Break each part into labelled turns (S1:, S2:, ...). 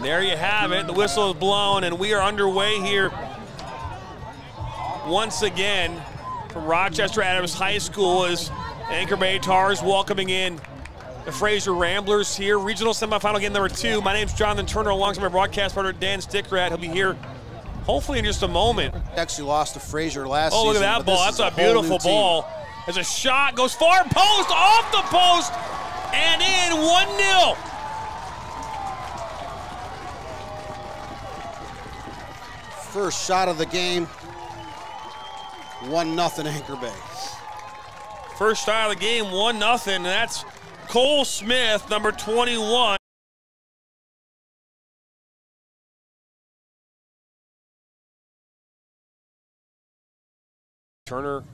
S1: There you have it. The whistle is blown, and we are underway here once again from Rochester Adams High School as Anchor Bay Tars welcoming in the Fraser Ramblers here. Regional semifinal game number 2. My name's Jonathan Turner, alongside my broadcast partner Dan Stickrat. He'll be here hopefully in just a moment.
S2: Actually lost to Fraser last season.
S1: Oh, look at that ball. That's a beautiful ball. As a shot goes far post, off the post, and in 1-0.
S2: First shot of the game, 1-0 Anchor Bay.
S1: First shot of the game, 1-0, and that's Cole Smith, number 21. Turner,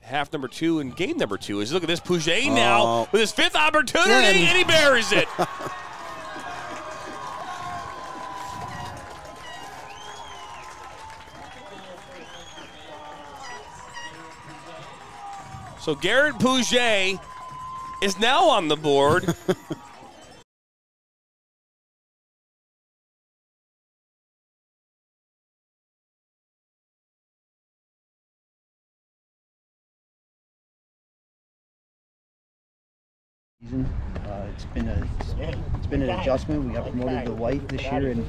S1: half number 2 and game number 2. As look at this, Pouget now with his 5th opportunity, and he buries it. So Garrett Pouget is now on the board.
S3: It's been an adjustment. We got promoted to white this year, and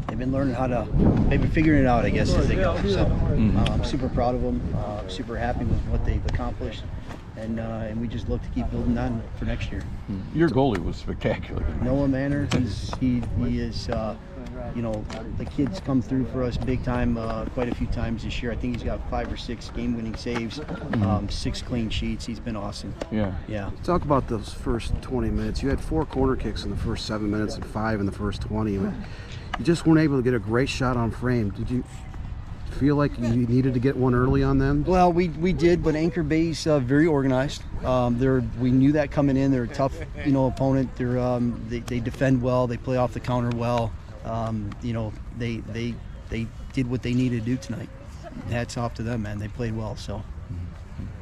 S3: they've been learning how to, maybe figuring it out, I guess, as they go. So I'm super proud of them, super happy with what they've accomplished, and we just look to keep building on for next year.
S4: Your goalie was spectacular.
S3: Noah Manor, he is, you know, the kid's come through for us big time quite a few times this year. I think he's got 5 or 6 game-winning saves, 6 clean sheets. He's been awesome. Yeah.
S5: Talk about those first 20 minutes. You had 4 corner kicks in the first 7 minutes and 5 in the first 20. You just weren't able to get a great shot on frame. Did you feel like you needed to get one early on them?
S3: Well, we did, but Anchor Bay's very organized. We knew that coming in. They're a tough, you know, opponent. They defend well. They play off the counter well. You know, they did what they needed to do tonight. Hats off to them, man. They played well. So,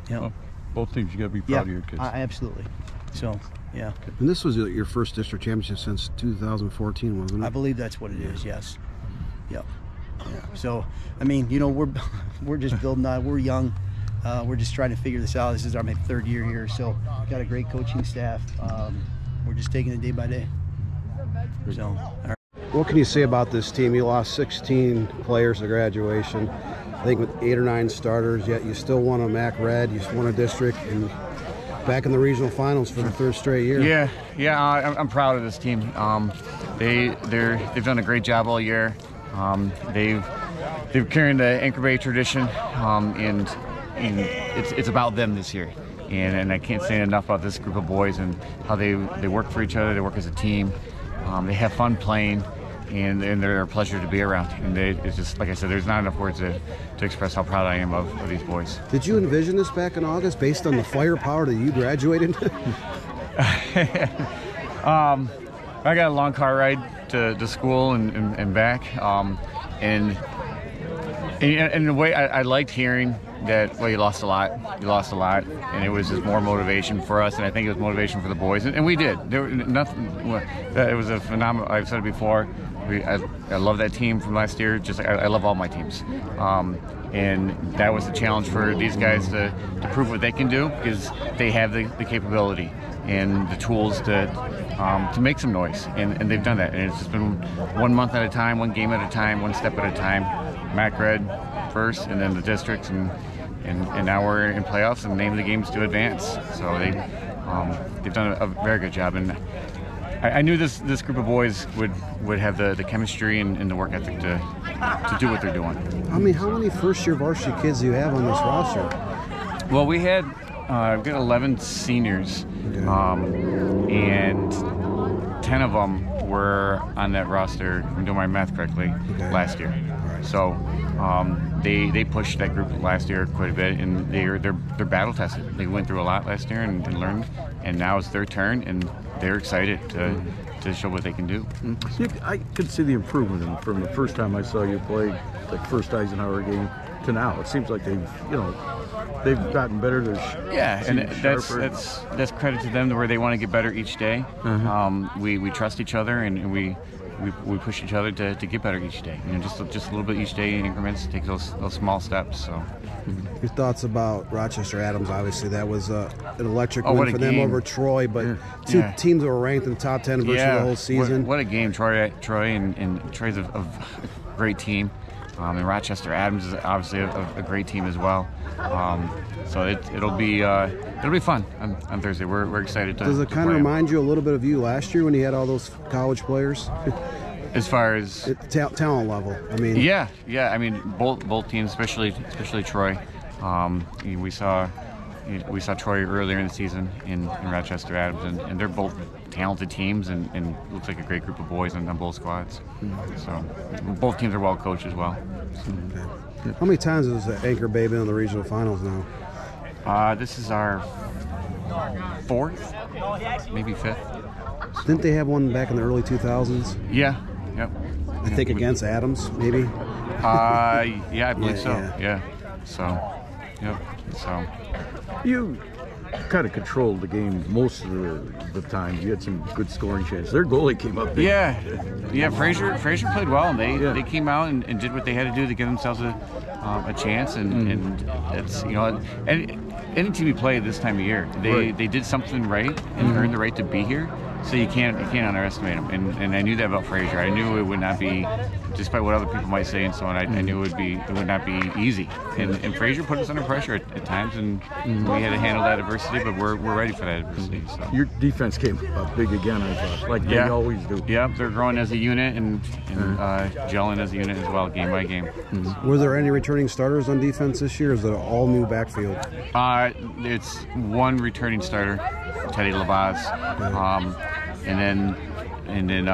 S3: yeah.
S4: Well, both teams, you got to be proud of your kids.
S3: Absolutely. So, yeah.
S5: And this was your first district championship since 2014, wasn't it?
S3: I believe that's what it is. Yes. Yep. Yeah. So, I mean, you know, we're just building on. We're young. We're just trying to figure this out. This is our 3rd year here, so got a great coaching staff. We're just taking it day by day. So, all right.
S5: What can you say about this team? You lost 16 players to graduation. I think with 8 or 9 starters, yet you still won a MAC Red. You won a district and back in the regional finals for the 3rd straight year.
S6: Yeah. I'm proud of this team. They've done a great job all year. They've carried the Anchor Bay tradition, and it's about them this year. And I can't say enough about this group of boys and how they work for each other. They work as a team. They have fun playing, and they're a pleasure to be around. And it's just, like I said, there's not enough words to express how proud I am of these boys.
S5: Did you envision this back in August based on the firepower that you graduated?
S6: I got a long car ride to school and back, and in a way I liked hearing that, well, you lost a lot, and it was just more motivation for us, and I think it was motivation for the boys, and we did. There was nothing. It was a phenomenal. I've said it before. I love that team from last year. Just I love all my teams, and that was the challenge for these guys to prove what they can do, because they have the capability and the tools to make some noise, and they've done that. And it's just been 1 month at a time, 1 game at a time, 1 step at a time. MAC Red first, and then the districts, and now we're in playoffs, and the name of the game is to advance. So they've done a very good job, and I knew this group of boys would have the chemistry and the work ethic to do what they're doing.
S5: I mean, how many first-year varsity kids do you have on this roster?
S6: Well, we've got 11 seniors, and 10 of them were on that roster, if I'm doing my math correctly, last year. So they pushed that group last year quite a bit, and they're battle tested. They went through a lot last year and learned, and now it's their turn, and they're excited to show what they can do.
S4: I could see the improvement from the first time I saw you play, the first Eisenhower game. to now. It seems like they've gotten better.
S6: And that's credit to them, where they want to get better each day. We trust each other, and we push each other to get better each day. Just a little bit each day in increments. Take those small steps. So.
S5: Your thoughts about Rochester Adams? Obviously, that was an electric win for them over Troy, but two teams that were ranked in the top 10 virtually the whole season.
S6: What a game! Troy and Troy's a great team, and Rochester Adams is obviously a great team as well. So it'll be fun on Thursday. We're excited to.
S5: Does it kind of remind you a little bit of you last year when you had all those college players?
S6: As far as
S5: talent level, I mean.
S6: Yeah. I mean, both teams, especially Troy. We saw Troy earlier in the season in Rochester Adams, and they're both talented teams, and looks like a great group of boys on both squads. So both teams are well coached as well.
S5: Okay. How many times has Anchor Bay been in the regional finals now?
S6: This is our 4th, maybe 5th.
S5: Didn't they have one back in the early 2000s?
S6: Yeah. Yep.
S5: I think against Adams, maybe.
S6: I believe so. Yeah. So, yep. So.
S4: You kind of controlled the game most of the time. You had some good scoring chances. Their goalie came up big.
S6: Yeah. Fraser played well, and they came out and did what they had to do to give themselves a chance. And it's and any team we play this time of year, they did something right and earned the right to be here. So you can't underestimate them, and I knew that about Fraser. I knew it would not be, despite what other people might say and so on. I knew it would not be easy. And Fraser put us under pressure at times, and we had to handle that adversity. But we're ready for that adversity. So.
S4: Your defense came up big again, I thought, like they always do.
S6: Yeah, they're growing as a unit and gelling as a unit as well, game by game.
S5: Were there any returning starters on defense this year? Or is it an all new backfield?
S6: It's one returning starter, Teddy Lavaz. And then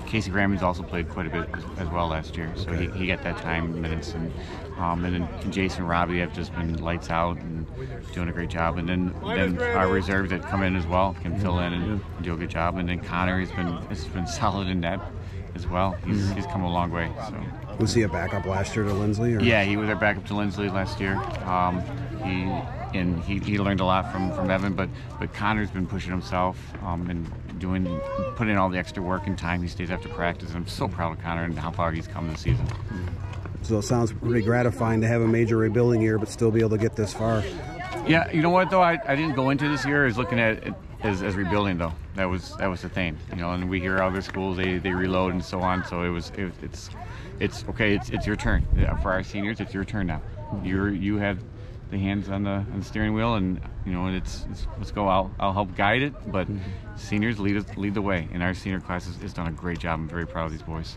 S6: Casey Grammy's also played quite a bit as well last year, so he got that time minutes, and then Jason and Robbie have just been lights out and doing a great job, and then our reserves that come in as well can fill in and do a good job, and then Connor has been solid in net as well. He's come a long way. So.
S5: Was he a backup last year to Lindsley? Or?
S6: Yeah, he was our backup to Lindsley last year. He learned a lot from Evan, but Connor's been pushing himself and putting in all the extra work and time. He stays after practice, and I'm so proud of Connor and how far he's come this season.
S5: So it sounds pretty gratifying to have a major rebuilding year, but still be able to get this far.
S6: Yeah, you know what though? I didn't go into this year as looking at it as rebuilding though. That was the thing, And we hear other schools they reload and so on. So it's okay. It's your turn for our seniors. It's your turn now. You have the hands on the steering wheel, and it's let's go. I'll help guide it, but seniors lead the way, and our senior class has done a great job. I'm very proud of these boys.